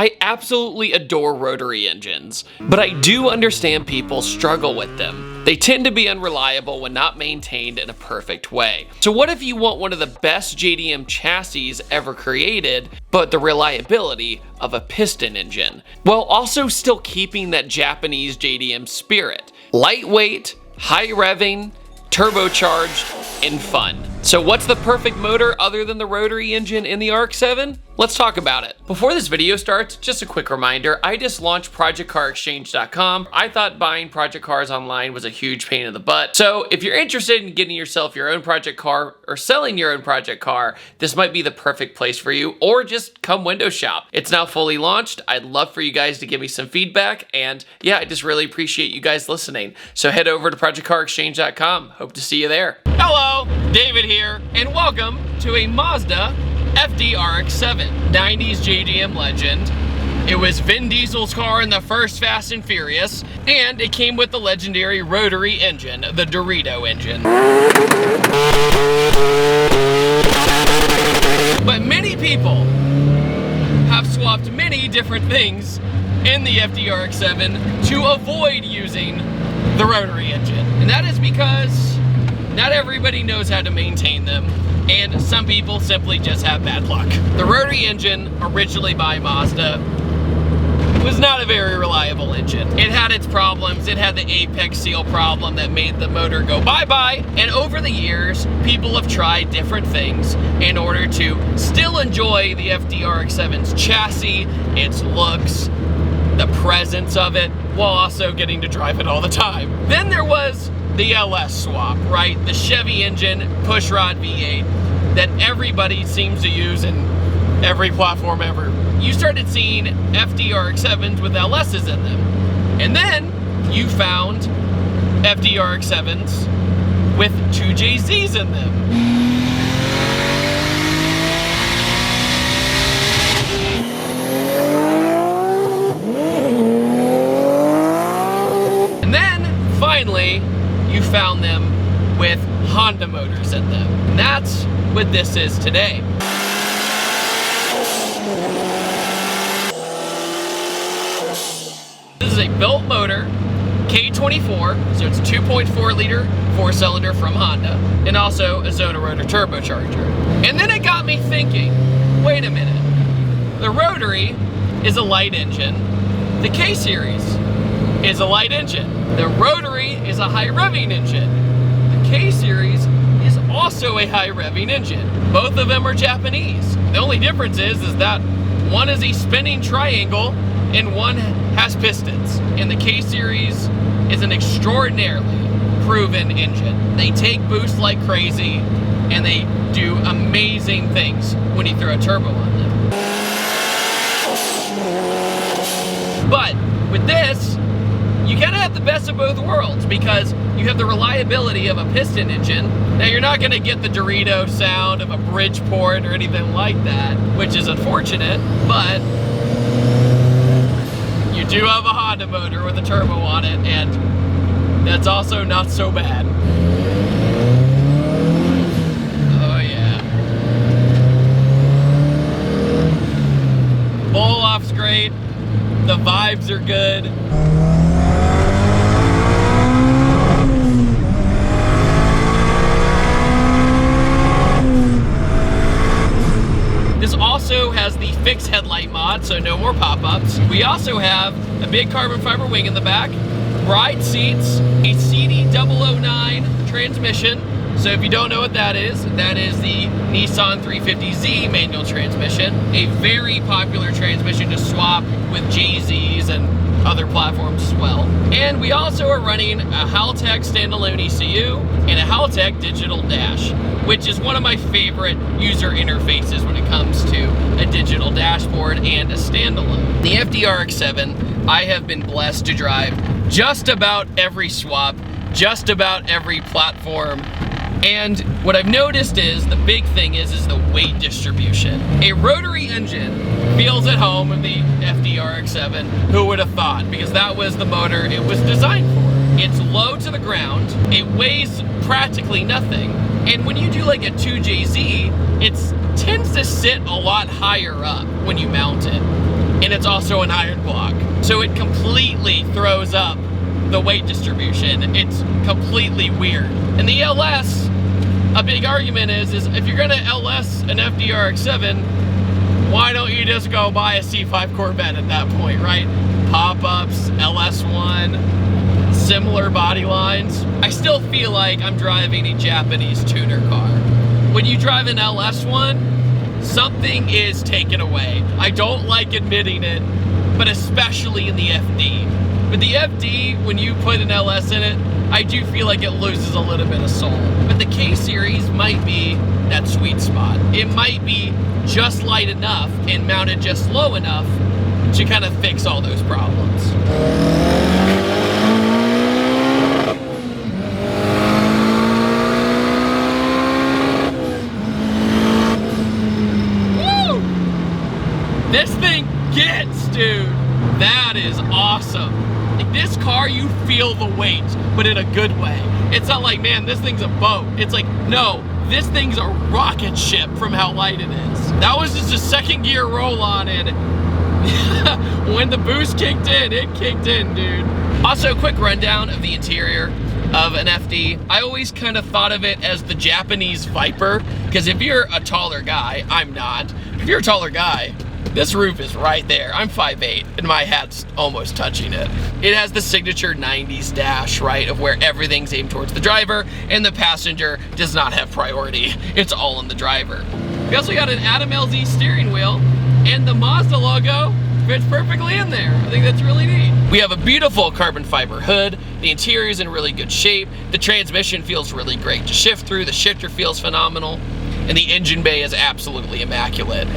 I absolutely adore rotary engines, but I do understand people struggle with them. They tend to be unreliable when not maintained in a perfect way. So what if you want one of the best JDM chassis ever created, but the reliability of a piston engine, while also still keeping that Japanese JDM spirit? Lightweight, high revving, turbocharged, and fun. So what's the perfect motor other than the rotary engine in the RX-7? Let's talk about it. Before this video starts, just a quick reminder, I just launched ProjectCarExchange.com. I thought buying project cars online was a huge pain in the butt. So if you're interested in getting yourself your own project car or selling your own project car, this might be the perfect place for you, or just come window shop. It's now fully launched. I'd love for you guys to give me some feedback, and yeah, I just really appreciate you guys listening. So head over to ProjectCarExchange.com. Hope to see you there. Hello, David here, and welcome to a Mazda RX-7, 90s JDM legend. It was Vin Diesel's car in the first Fast and Furious, and it came with the legendary rotary engine, the Dorito engine. But many people have swapped many different things in the RX-7 to avoid using the rotary engine. And that is because not everybody knows how to maintain them, and some people simply just have bad luck. The rotary engine, originally by Mazda, was not a very reliable engine. It had its problems. It had the apex seal problem that made the motor go bye-bye, and over the years, people have tried different things in order to still enjoy the RX-7's chassis, its looks, the presence of it, while also getting to drive it all the time. Then there was the LS Swap, right? The Chevy engine pushrod V8 that everybody seems to use in every platform ever. You started seeing RX-7s with LSs in them. And then you found RX-7s with 2JZs in them. And then, finally, you found them with Honda motors in them. And that's what this is today. This is a built motor, K24, so it's a 2.4 liter 4-cylinder from Honda, and also a Zonarotor turbocharger. And then it got me thinking, wait a minute, the rotary is a light engine, the K-Series is a light engine, the rotary is a high revving engine, the K-Series is also a high revving engine. Both of them are Japanese. The only difference is that one is a spinning triangle and one has pistons. And the K-Series is an extraordinarily proven engine. They take boost like crazy and they do amazing things when you throw a turbo on them. But with this, you kind of have the best of both worlds because you have the reliability of a piston engine. Now you're not gonna get the Dorito sound of a Bridgeport or anything like that, which is unfortunate, but you do have a Honda motor with a turbo on it, and that's also not so bad. Oh yeah. Pull-off's great, the vibes are good. This also has the fixed headlight mod, so no more pop-ups. We also have a big carbon fiber wing in the back, ride seats, a CD009 transmission. So if you don't know what that is the Nissan 350Z manual transmission, a very popular transmission to swap with JZs and other platforms as well. And we also are running a Haltech standalone ECU and a Haltech digital dash, which is one of my favorite user interfaces when it comes to a digital dashboard and a standalone. The RX-7, I have been blessed to drive just about every swap, just about every platform. And what I've noticed is, the big thing is the weight distribution. A rotary engine feels at home in the RX-7. Who would have thought? Because that was the motor it was designed for. It's low to the ground, it weighs practically nothing, and when you do like a 2JZ, it tends to sit a lot higher up when you mount it. and it's also an iron block. So it completely throws up the weight distribution. It's completely weird. And the LS, a big argument is if you're gonna LS an FD RX7, why don't you just go buy a C5 Corvette at that point, right? Pop-ups, LS1, similar body lines. I still feel like I'm driving a Japanese tuner car. When you drive an LS1, something is taken away. I don't like admitting it, but especially in the FD. But the FD, when you put an LS in it, I do feel like it loses a little bit of soul. But the K-Series might be that sweet spot. It might be just light enough and mounted just low enough to kind of fix all those problems. Woo! This thing gets, dude. That is awesome. Like, this car, you feel the weight, but in a good way. It's not like, man, this thing's a boat. It's like, no, this thing's a rocket ship from how light it is. That was just a second gear roll on, and when the boost kicked in, it kicked in, dude. Also, quick rundown of the interior of an FD. I always kind of thought of it as the Japanese Viper, because if you're a taller guy, I'm not. If you're a taller guy, this roof is right there. I'm 5'8", and my hat's almost touching it. It has the signature 90s dash, right, of where everything's aimed towards the driver, and the passenger does not have priority. It's all on the driver. We also got an Adam LZ steering wheel, and the Mazda logo fits perfectly in there. I think that's really neat. We have a beautiful carbon fiber hood. The interior is in really good shape. The transmission feels really great to shift through. The shifter feels phenomenal. And the engine bay is absolutely immaculate.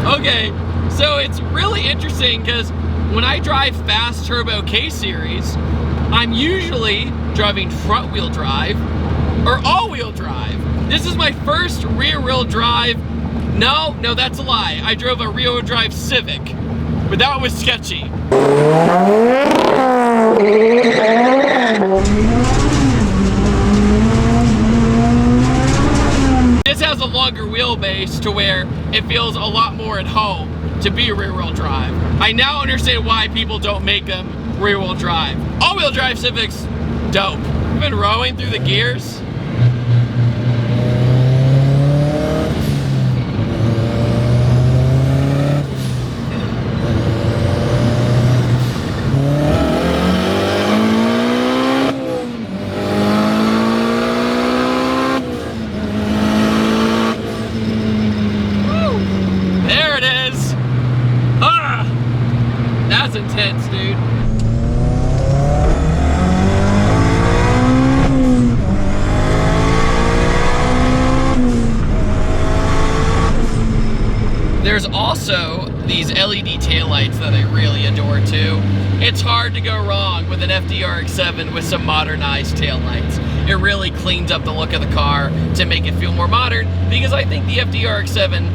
Okay, so it's really interesting because when I drive fast turbo K-Series, I'm usually driving front wheel drive or all wheel drive. This is my first rear wheel drive. No, that's a lie. I drove a rear wheel drive Civic, but that was sketchy. This has a longer wheelbase to where it feels a lot more at home to be rear-wheel drive. I now understand why people don't make them rear-wheel drive. All-wheel drive Civics, dope. I've been rowing through the gears. Intense, dude. There's also these LED taillights that I really adore too. It's hard to go wrong with an FD RX7 with some modernized taillights. It really cleans up the look of the car to make it feel more modern, because I think the FD RX7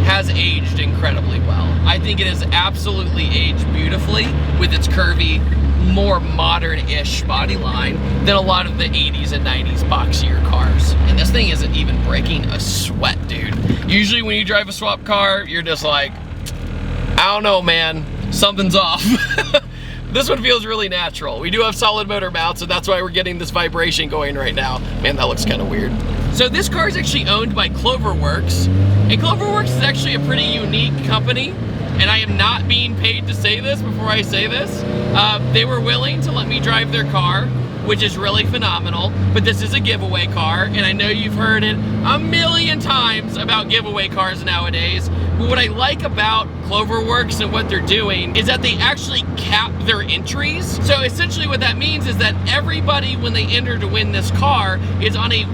has aged incredibly well. I think it has absolutely aged beautifully with its curvy, more modern-ish body line than a lot of the 80s and 90s boxier cars. And this thing isn't even breaking a sweat, dude. Usually when you drive a swap car, you're just like, I don't know, man, something's off. This one feels really natural. We do have solid motor mounts, so that's why we're getting this vibration going right now. Man, that looks kind of weird. So this car is actually owned by Cloverworks, and Cloverworks is actually a pretty unique company, and I am not being paid to say this before I say this. They were willing to let me drive their car, which is really phenomenal, but this is a giveaway car, and I know you've heard it a million times about giveaway cars nowadays, but what I like about Cloverworks and what they're doing is that they actually cap their entries. So essentially what that means is that everybody, when they enter to win this car, is on a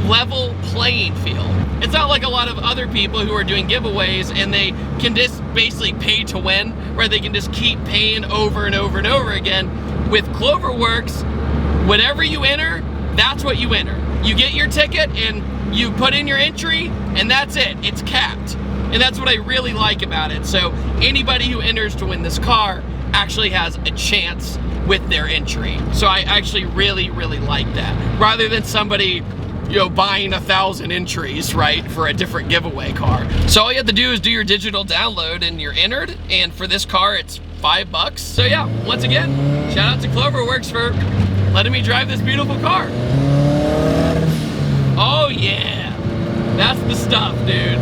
level playing field. It's not like a lot of other people who are doing giveaways and they can just basically pay to win, where they can just keep paying over and over and over again. With Cloverworks, whatever you enter, that's what you enter. You get your ticket and you put in your entry, and that's it. It's capped. And that's what I really like about it. So anybody who enters to win this car actually has a chance with their entry. So I actually really, really like that. Rather than somebody, you know, buying 1,000 entries, right, for a different giveaway car. So all you have to do is do your digital download and you're entered, and for this car it's $5. So yeah, once again, shout out to Cloverworks for letting me drive this beautiful car. Oh yeah, that's the stuff, dude.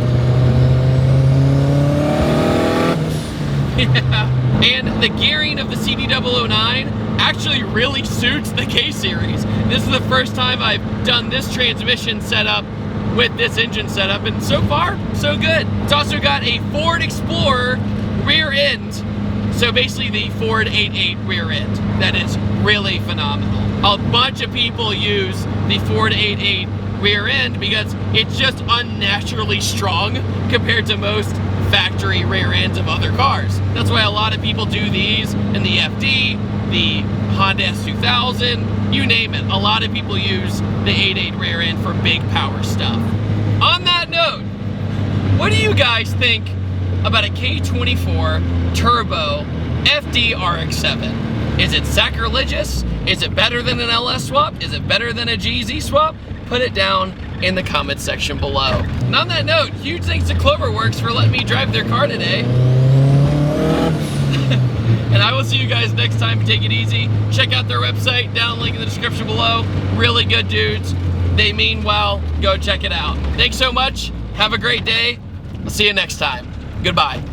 Yeah. And the gearing of the CD009 actually really suits the K-Series. This is the first time I've done this transmission setup with this engine setup, and so far, so good. It's also got a Ford Explorer rear end, so basically the Ford 8.8 rear end. That is really phenomenal. A bunch of people use the Ford 8.8 rear end because it's just unnaturally strong compared to most factory rear ends of other cars. That's why a lot of people do these in the FD, the Honda S2000, you name it. A lot of people use the 8.8 rear end for big power stuff. On that note, what do you guys think about a K24 Turbo FD RX-7? Is it sacrilegious? Is it better than an LS swap? Is it better than a GZ swap? Put it down in the comment section below. And on that note, huge thanks to Cloverworks for letting me drive their car today. And I will see you guys next time. Take it easy. Check out their website, down link in the description below. Really good dudes. They mean well. Go check it out. Thanks so much. Have a great day. I'll see you next time. Goodbye.